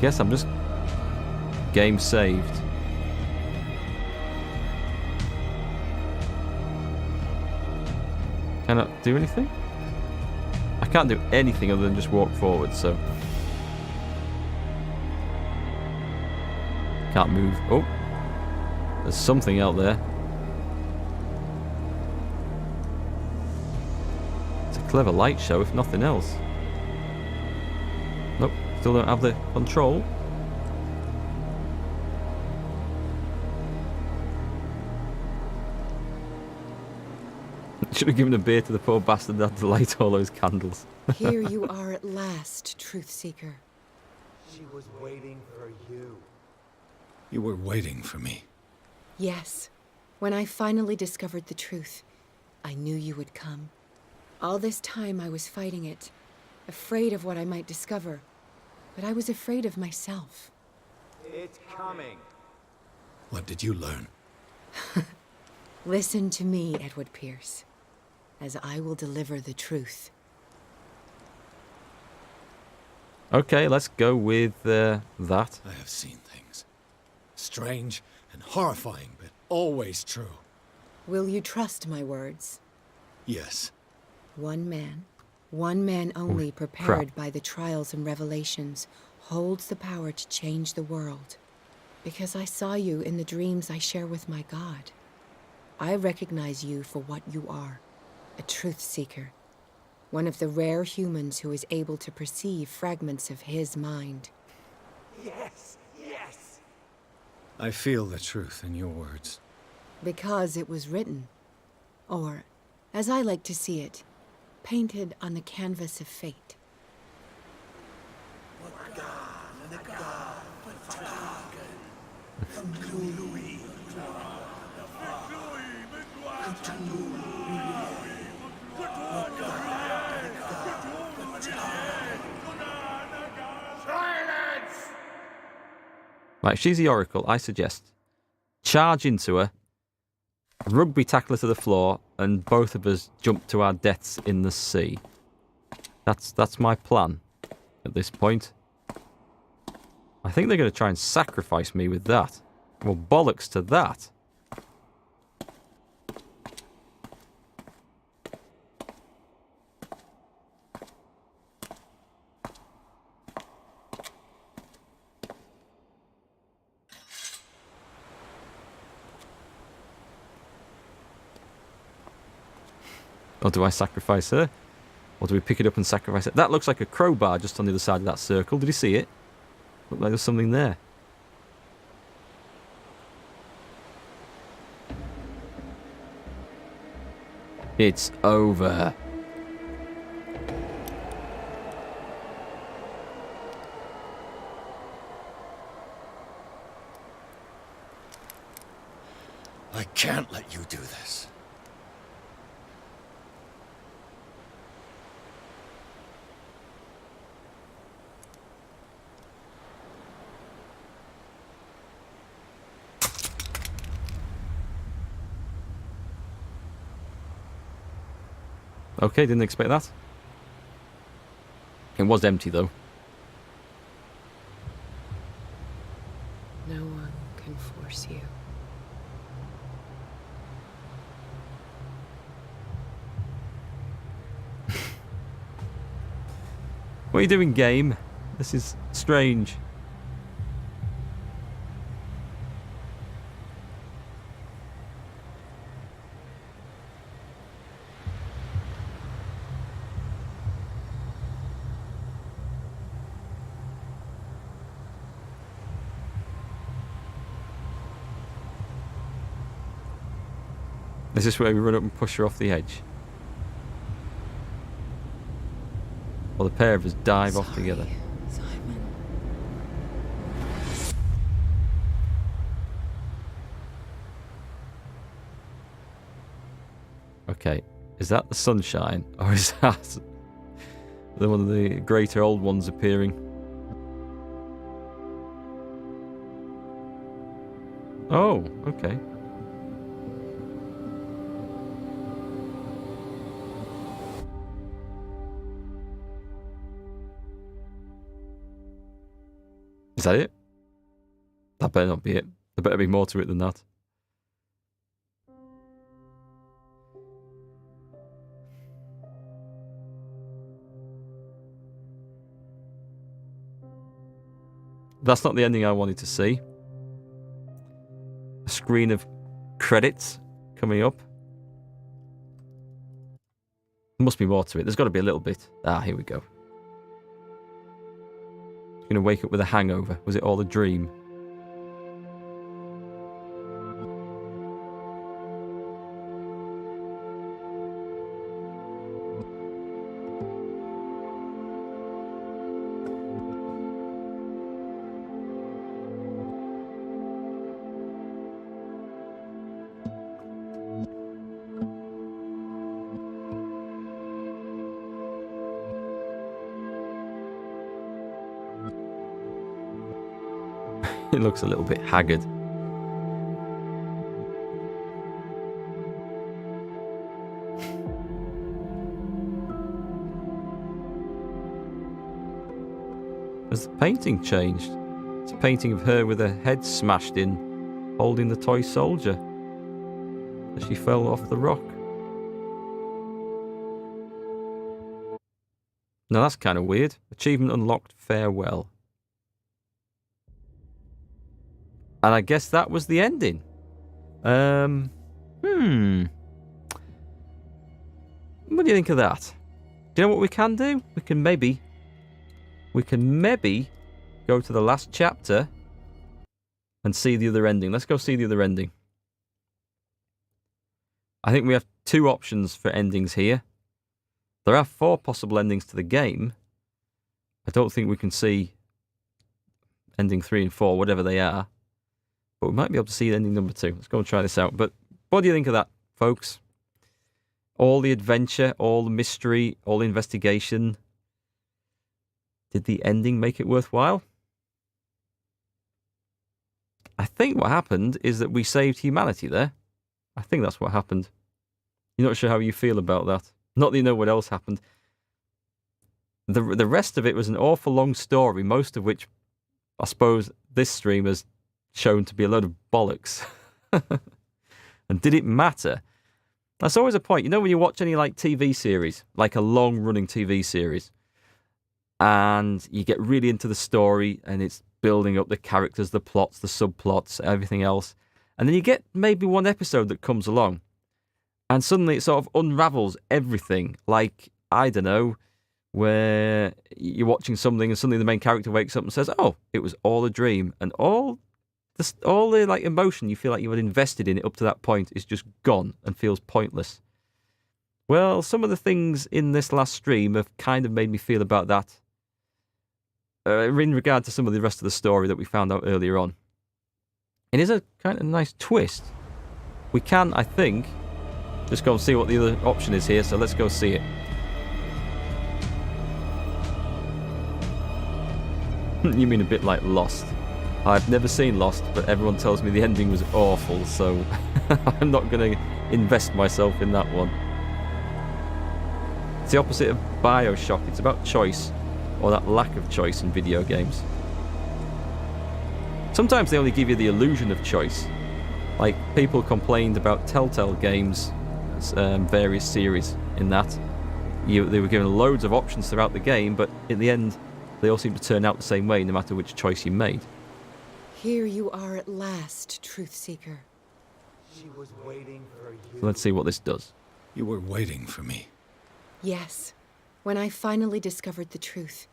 guess I'm just... Game saved. Can I do anything? I can't do anything other than just walk forward, so... Can't move. Oh! There's something out there. It's a clever light show, if nothing else. Nope, still don't have the control. Should have given a beer to the poor bastard that had to light all those candles. Here you are at last, Truth Seeker. She was waiting for you. You were waiting for me. Yes. When I finally discovered the truth, I knew you would come. All this time I was fighting it, afraid of what I might discover. But I was afraid of myself. It's coming. What did you learn? Listen to me, Edward Pierce, as I will deliver the truth. Okay, let's go with that. I have seen things. Strange and horrifying, but always true. Will you trust my words? Yes. One man only, prepared by the trials and revelations, holds the power to change the world. Because I saw you in the dreams I share with my God. I recognize you for what you are, a truth seeker. One of the rare humans who is able to perceive fragments of his mind. Yes, yes. I feel the truth in your words. Because it was written. Or, as I like to see it, painted on the canvas of fate. Right, she's the Oracle. I suggest charge into her, rugby tackle her to the floor, and both of us jump to our deaths in the sea. That's my plan at this point. I think they're going to try and sacrifice me with that. Well, bollocks to that. Or do I sacrifice her? Or do we pick it up and sacrifice it? That looks like a crowbar just on the other side of that circle. Did you see it? Looked like there's something there. It's over. I can't let you do this. Okay, didn't expect that. It was empty, though. No one can force you. What are you doing, game? This is strange. Is this where we run up and push her off the edge? Or the pair of us dive off together? Simon. Okay, is that the sunshine? Or is that one of the greater old ones appearing? Oh, okay. that it? That better not be it. There better be more to it than that. That's not the ending I wanted to see. A screen of credits coming up. There must be more to it. There's got to be a little bit. Ah, here we go. Going to wake up with a hangover. Was it all a dream? It looks a little bit haggard. Has the painting changed? It's a painting of her with her head smashed in, holding the toy soldier as she fell off the rock. Now that's kind of weird. Achievement unlocked, farewell. And I guess that was the ending. What do you think of that? Do you know what we can do? We can maybe go to the last chapter and see the other ending. Let's go see the other ending. I think we have 2 options for endings here. There are 4 possible endings to the game. I don't think we can see ending 3 and 4, whatever they are. But we might be able to see ending number 2. Let's go and try this out. But what do you think of that, folks? All the adventure, all the mystery, all the investigation. Did the ending make it worthwhile? I think what happened is that we saved humanity there. I think that's what happened. You're not sure how you feel about that. Not that you know what else happened. The rest of it was an awful long story, most of which I suppose this stream has shown to be a load of bollocks. And did it matter? That's always a point. You know when you watch any like TV series, like a long-running TV series, and you get really into the story and it's building up the characters, the plots, the subplots, everything else, and then you get maybe one episode that comes along and suddenly it sort of unravels everything. Like, I don't know, where you're watching something and suddenly the main character wakes up and says, oh, it was all a dream, and all the like emotion you feel like you had invested in it up to that point is just gone and feels pointless. Well, some of the things in this last stream have kind of made me feel about that in regard to some of the rest of the story that we found out earlier on. It is a kind of nice twist. We can, I think, just go and see what the other option is here, so let's go see it. You mean a bit like Lost? I've never seen Lost, but everyone tells me the ending was awful, so I'm not going to invest myself in that one. It's the opposite of BioShock. It's about choice, or that lack of choice in video games. Sometimes they only give you the illusion of choice. Like, people complained about Telltale games, various series in that. They were given loads of options throughout the game, but in the end, they all seem to turn out the same way, no matter which choice you made. Here you are at last, Truth Seeker. She was waiting for you. So let's see what this does. You were waiting for me. Yes. When I finally discovered the truth,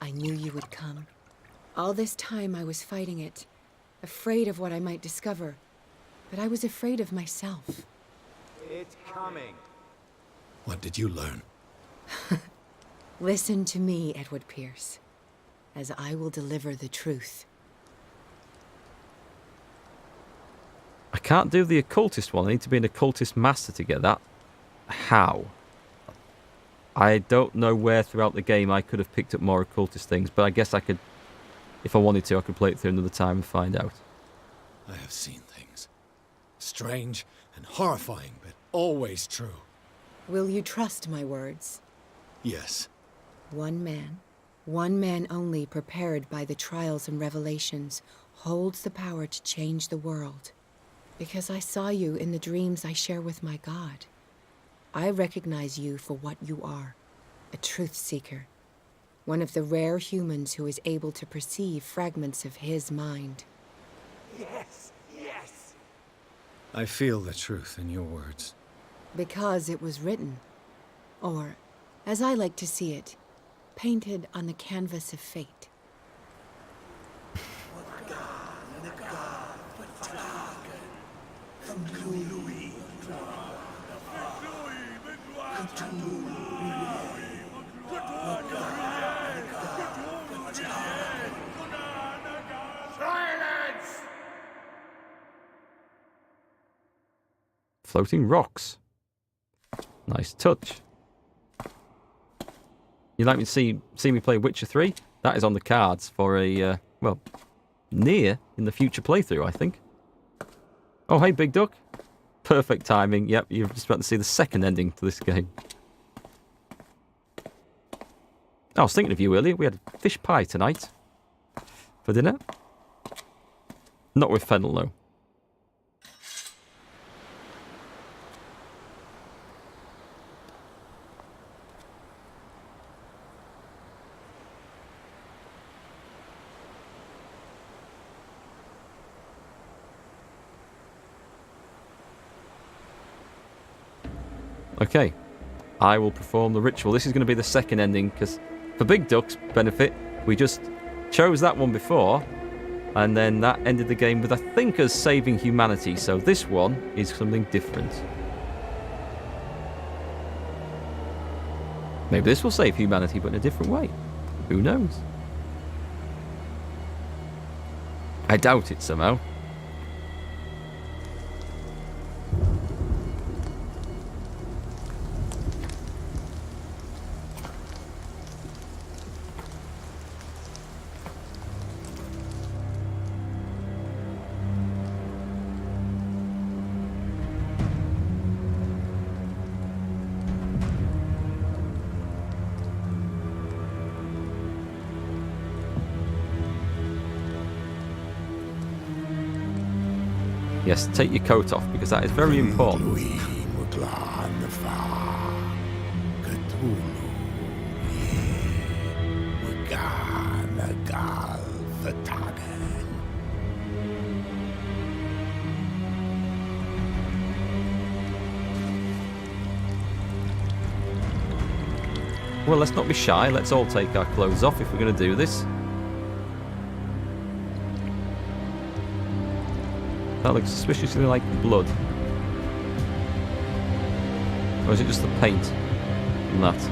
I knew you would come. All this time I was fighting it, afraid of what I might discover, but I was afraid of myself. It's coming. What did you learn? Listen to me, Edward Pierce, as I will deliver the truth. I can't do the occultist one. I need to be an occultist master to get that. How? I don't know where throughout the game I could have picked up more occultist things, but I guess I could, if I wanted to, I could play it through another time and find out. I have seen things. Strange and horrifying, but always true. Will you trust my words? Yes. One man, One man only prepared by the trials and revelations holds the power to change the world. Because I saw you in the dreams I share with my God. I recognize you for what you are, a truth seeker. One of the rare humans who is able to perceive fragments of his mind. Yes, yes! I feel the truth in your words. Because it was written. Or, as I like to see it, painted on the canvas of fate. Silence! Floating rocks. Nice touch. You'd like me to see me play Witcher 3? That is on the cards for a, well, near in the future playthrough, I think. Oh, hey, Big Duck. Perfect timing. Yep, you're just about to see the second ending to this game. I was thinking of you earlier. We had fish pie tonight for dinner. Not with fennel, though. Okay, I will perform the ritual. This is going to be the second ending, because for Big Duck's benefit, we just chose that one before, and then that ended the game with, I think, us saving humanity. So this one is something different. Maybe this will save humanity, but in a different way. Who knows? I doubt it somehow. Yes, take your coat off, because that is very important. Well, let's not be shy. Let's all take our clothes off if we're going to do this. That looks suspiciously like blood. Or is it just the paint on that?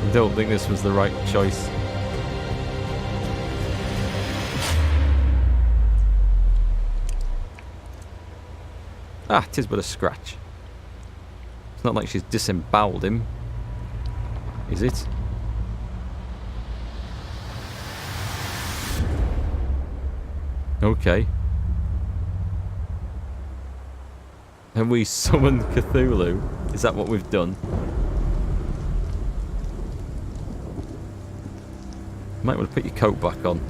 I don't think this was the right choice. Ah, 'tis but a scratch. It's not like she's disemboweled him, is it? Okay. Have we summoned Cthulhu? Is that what we've done? Might want to put your coat back on.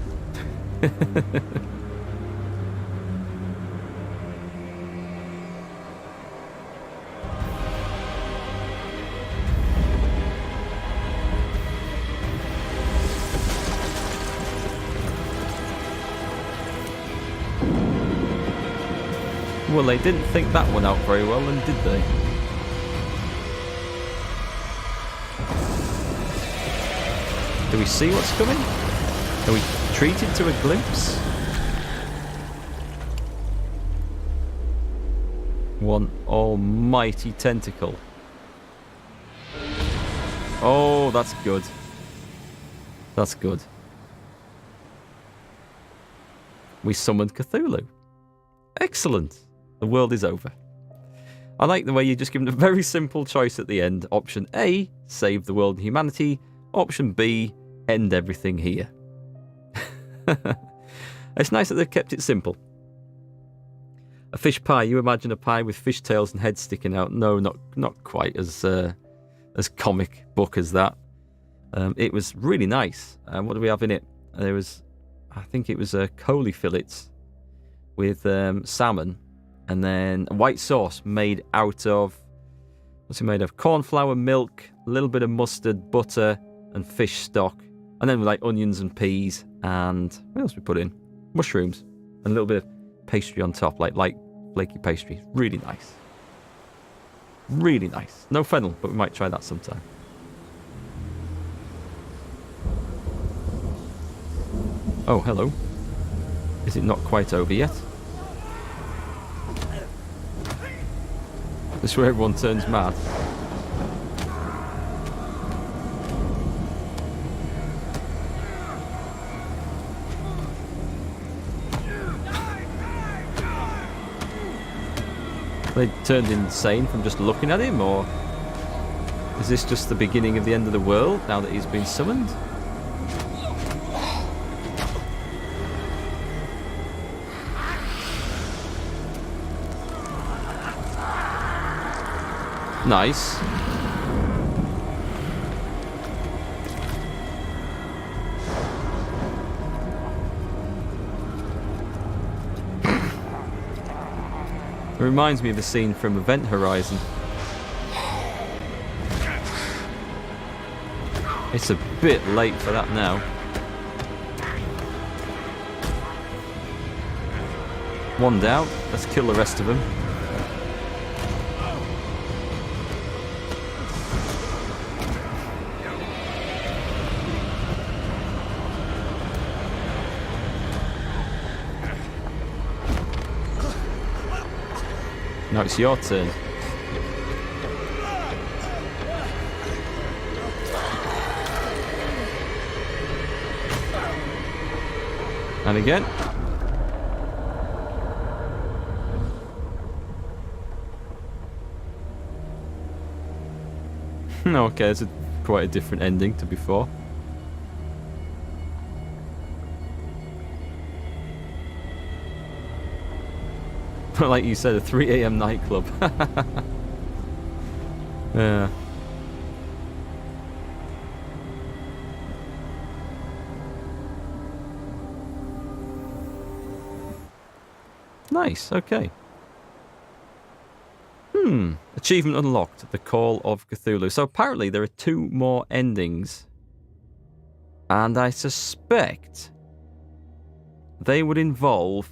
Well, they didn't think that one out very well, then, did they? Do we see what's coming? Are we treated to a glimpse? One almighty tentacle. Oh, that's good. That's good. We summoned Cthulhu. Excellent. The world is over. I like the way you just given a very simple choice at the end. Option A, save the world and humanity. Option B, end everything here. It's nice that they've kept it simple. A fish pie. You imagine a pie with fish tails and heads sticking out. No, not quite as comic book as that. It was really nice. What do we have in it? I think it was coley fillets with salmon, and then a white sauce made out of, what's it made of? Corn flour, milk, a little bit of mustard, butter, and fish stock. And then with like onions and peas, and what else we put in? Mushrooms, and a little bit of pastry on top, like light flaky pastry. Really nice. Really nice. No fennel, but we might try that sometime. Oh, hello. Is it not quite over yet? This is where everyone turns mad. They turned insane from just looking at him, or is this just the beginning of the end of the world now that he's been summoned? Nice. It reminds me of a scene from Event Horizon. It's a bit late for that now. One down. Let's kill the rest of them. Now it's your turn. And again. Okay, it's quite a different ending to before. Like you said, a 3 a.m. nightclub. Yeah. Nice, okay. Achievement unlocked, the Call of Cthulhu. So apparently there are 2 more endings. And I suspect they would involve...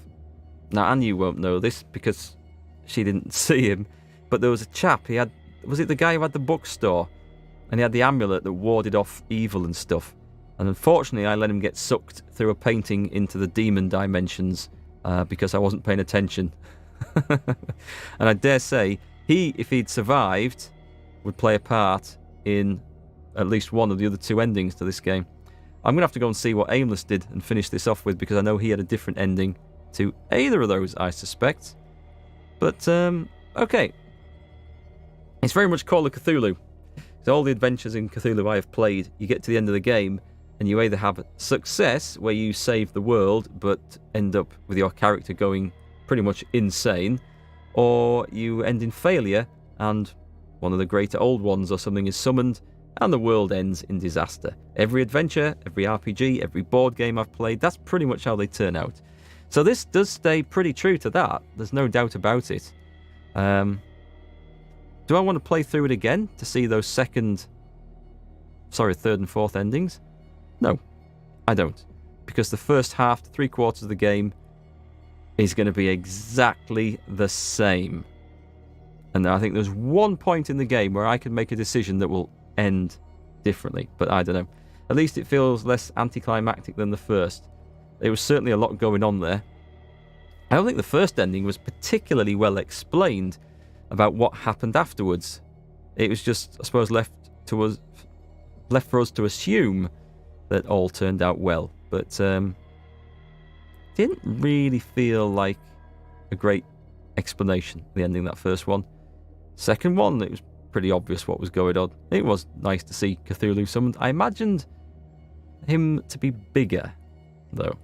Now, Annie won't know this because she didn't see him, but there was a chap, he had... Was it the guy who had the bookstore? And he had the amulet that warded off evil and stuff. And unfortunately, I let him get sucked through a painting into the demon dimensions because I wasn't paying attention. And I dare say, if he'd survived, would play a part in at least one of the other 2 endings to this game. I'm going to have to go and see what Aimless did and finish this off with, because I know he had a different ending to either of those, I suspect. But, okay. It's very much Call of Cthulhu. So all the adventures in Cthulhu I have played, you get to the end of the game, and you either have success, where you save the world, but end up with your character going pretty much insane, or you end in failure, and one of the greater old ones or something is summoned, and the world ends in disaster. Every adventure, every RPG, every board game I've played, that's pretty much how they turn out. So this does stay pretty true to that. There's no doubt about it. Do I want to play through it again to see those third and fourth endings? No, I don't. Because the first half to 3/4 of the game is going to be exactly the same. And I think there's one point in the game where I can make a decision that will end differently. But I don't know. At least it feels less anticlimactic than the first. There was certainly a lot going on there. I don't think the first ending was particularly well explained about what happened afterwards. It was just, I suppose, left for us to assume that all turned out well. But didn't really feel like a great explanation, the ending of that first one. Second one, it was pretty obvious what was going on. It was nice to see Cthulhu summoned. I imagined him to be bigger, though.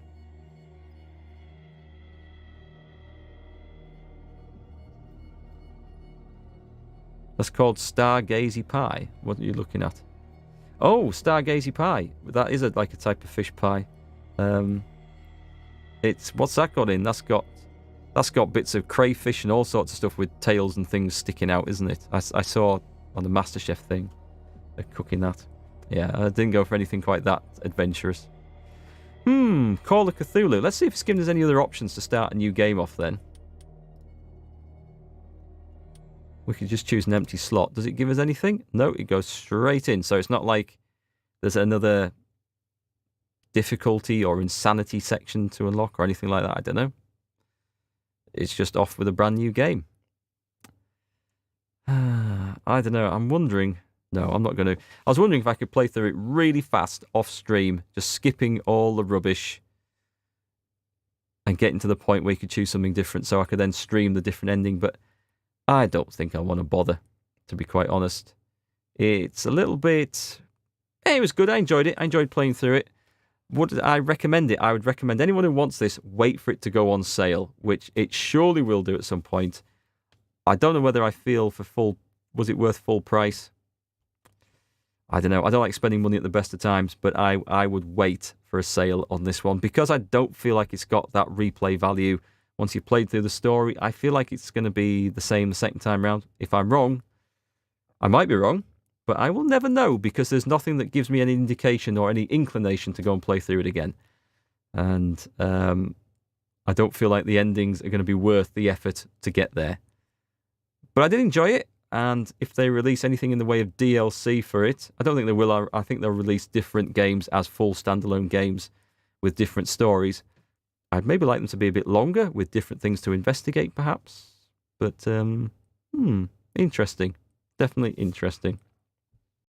That's called Stargazy Pie. What are you looking at? Oh, Stargazy Pie. That is like a type of fish pie. What's that got in? That's got bits of crayfish and all sorts of stuff with tails and things sticking out, isn't it? I saw on the MasterChef thing, they're cooking that. Yeah, I didn't go for anything quite that adventurous. Call of Cthulhu. Let's see if it's giving us any other options to start a new game off then. We could just choose an empty slot. Does it give us anything? No, it goes straight in. So it's not like there's another difficulty or insanity section to unlock or anything like that. I don't know. It's just off with a brand new game. I don't know. I'm wondering. No, I'm not going to. I was wondering if I could play through it really fast off stream, just skipping all the rubbish and getting to the point where you could choose something different so I could then stream the different ending. But I don't think I want to bother, to be quite honest. It's a little bit... It was good. I enjoyed it. I enjoyed playing through it. Would I recommend it? I would recommend anyone who wants this, wait for it to go on sale, which it surely will do at some point. I don't know whether I feel for full... Was it worth full price? I don't know. I don't like spending money at the best of times, but I would wait for a sale on this one because I don't feel like it's got that replay value. Once you've played through the story, I feel like it's going to be the same the second time round. If I'm wrong, I might be wrong, but I will never know because there's nothing that gives me any indication or any inclination to go and play through it again. And I don't feel like the endings are going to be worth the effort to get there. But I did enjoy it, and if they release anything in the way of DLC for it, I don't think they will. I think they'll release different games as full standalone games with different stories. I'd maybe like them to be a bit longer with different things to investigate, perhaps. But, interesting. Definitely interesting.